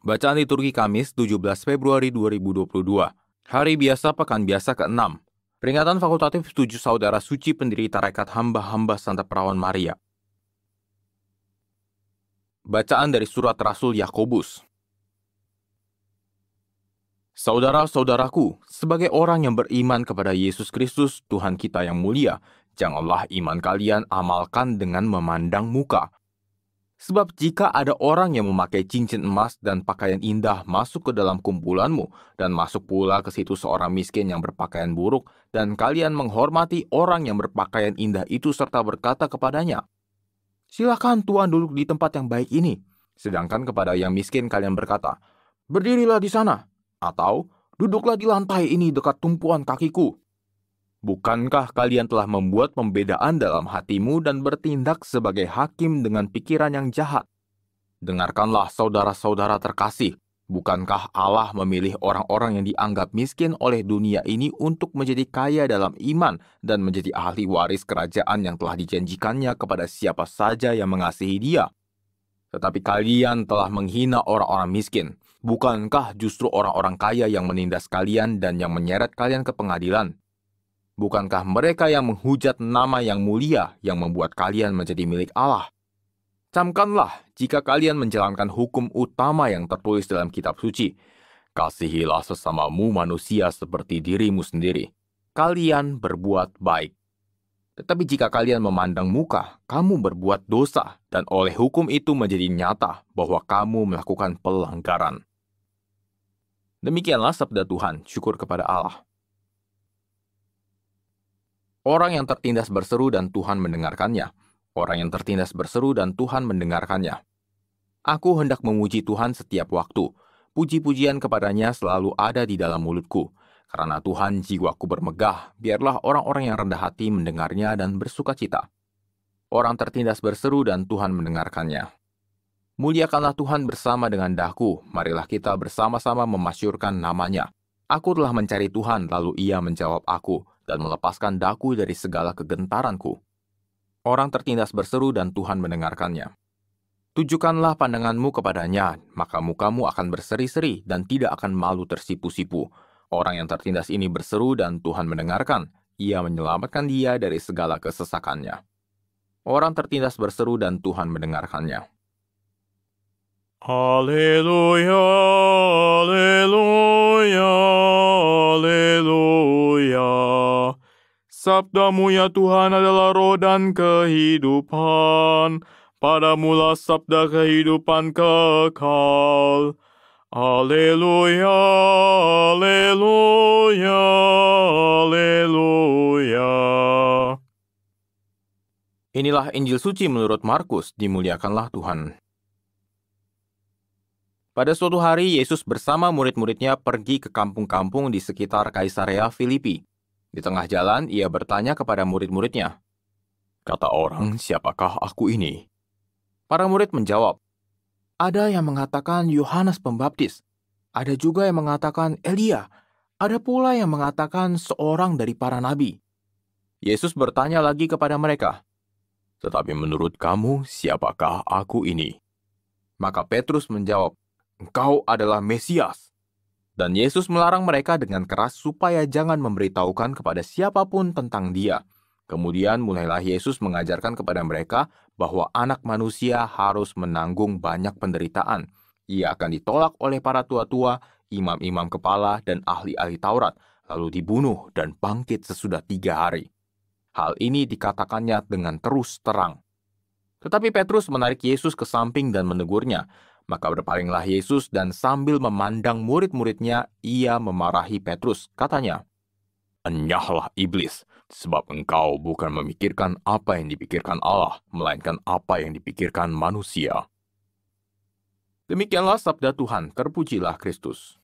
Bacaan liturgi Kamis 17 Februari 2022. Hari biasa pekan biasa ke-6. Peringatan fakultatif 7 saudara suci pendiri tarekat hamba-hamba Santa Perawan Maria. Bacaan dari surat Rasul Yakobus. Saudara-saudaraku, sebagai orang yang beriman kepada Yesus Kristus, Tuhan kita yang mulia, janganlah iman kalian amalkan dengan memandang muka. Sebab jika ada orang yang memakai cincin emas dan pakaian indah masuk ke dalam kumpulanmu, dan masuk pula ke situ seorang miskin yang berpakaian buruk, dan kalian menghormati orang yang berpakaian indah itu serta berkata kepadanya, "Silakan Tuan duduk di tempat yang baik ini." Sedangkan kepada yang miskin kalian berkata, "Berdirilah di sana," atau "Duduklah di lantai ini dekat tumpuan kakiku." Bukankah kalian telah membuat pembedaan dalam hatimu dan bertindak sebagai hakim dengan pikiran yang jahat? Dengarkanlah saudara-saudara terkasih, bukankah Allah memilih orang-orang yang dianggap miskin oleh dunia ini untuk menjadi kaya dalam iman dan menjadi ahli waris kerajaan yang telah dijanjikannya kepada siapa saja yang mengasihi Dia? Tetapi kalian telah menghina orang-orang miskin. Bukankah justru orang-orang kaya yang menindas kalian dan yang menyeret kalian ke pengadilan? Bukankah mereka yang menghujat nama yang mulia yang membuat kalian menjadi milik Allah? Camkanlah jika kalian menjalankan hukum utama yang tertulis dalam kitab suci. Kasihilah sesamamu manusia seperti dirimu sendiri. Kalian berbuat baik. Tetapi jika kalian memandang muka, kamu berbuat dosa, dan oleh hukum itu menjadi nyata bahwa kamu melakukan pelanggaran. Demikianlah sabda Tuhan, syukur kepada Allah. Orang yang tertindas berseru dan Tuhan mendengarkannya. Orang yang tertindas berseru dan Tuhan mendengarkannya. Aku hendak memuji Tuhan setiap waktu. Puji-pujian kepadanya selalu ada di dalam mulutku. Karena Tuhan jiwaku bermegah, biarlah orang-orang yang rendah hati mendengarnya dan bersukacita. Orang tertindas berseru dan Tuhan mendengarkannya. Muliakanlah Tuhan bersama dengan daku, marilah kita bersama-sama memasyurkan namanya. Aku telah mencari Tuhan, lalu Ia menjawab aku, dan melepaskan daku dari segala kegentaranku. Orang tertindas berseru dan Tuhan mendengarkannya. Tujukanlah pandanganmu kepadanya, maka mukamu akan berseri-seri dan tidak akan malu tersipu-sipu. Orang yang tertindas ini berseru dan Tuhan mendengarkan. Ia menyelamatkan dia dari segala kesesakannya. Orang tertindas berseru dan Tuhan mendengarkannya. Haleluya, haleluya, haleluya. Sabdamu ya Tuhan adalah roh dan kehidupan. Padamulah sabda kehidupan kekal. Haleluya, haleluya, haleluya. Inilah Injil suci menurut Markus, dimuliakanlah Tuhan. Pada suatu hari, Yesus bersama murid-muridnya pergi ke kampung-kampung di sekitar Kaisarea Filipi. Di tengah jalan, ia bertanya kepada murid-muridnya, "Kata orang, siapakah aku ini?" Para murid menjawab, "Ada yang mengatakan Yohanes Pembaptis, ada juga yang mengatakan Elia, ada pula yang mengatakan seorang dari para nabi." Yesus bertanya lagi kepada mereka, "Tetapi menurut kamu, siapakah aku ini?" Maka Petrus menjawab, "Engkau adalah Mesias." Dan Yesus melarang mereka dengan keras supaya jangan memberitahukan kepada siapapun tentang Dia. Kemudian mulailah Yesus mengajarkan kepada mereka bahwa Anak Manusia harus menanggung banyak penderitaan. Ia akan ditolak oleh para tua-tua, imam-imam kepala, dan ahli-ahli Taurat, lalu dibunuh dan bangkit sesudah 3 hari. Hal ini dikatakannya dengan terus terang. Tetapi Petrus menarik Yesus ke samping dan menegurnya. Maka berpalinglah Yesus dan sambil memandang murid-muridnya, ia memarahi Petrus. Katanya, "Enyahlah iblis, sebab engkau bukan memikirkan apa yang dipikirkan Allah, melainkan apa yang dipikirkan manusia." Demikianlah sabda Tuhan, terpujilah Kristus.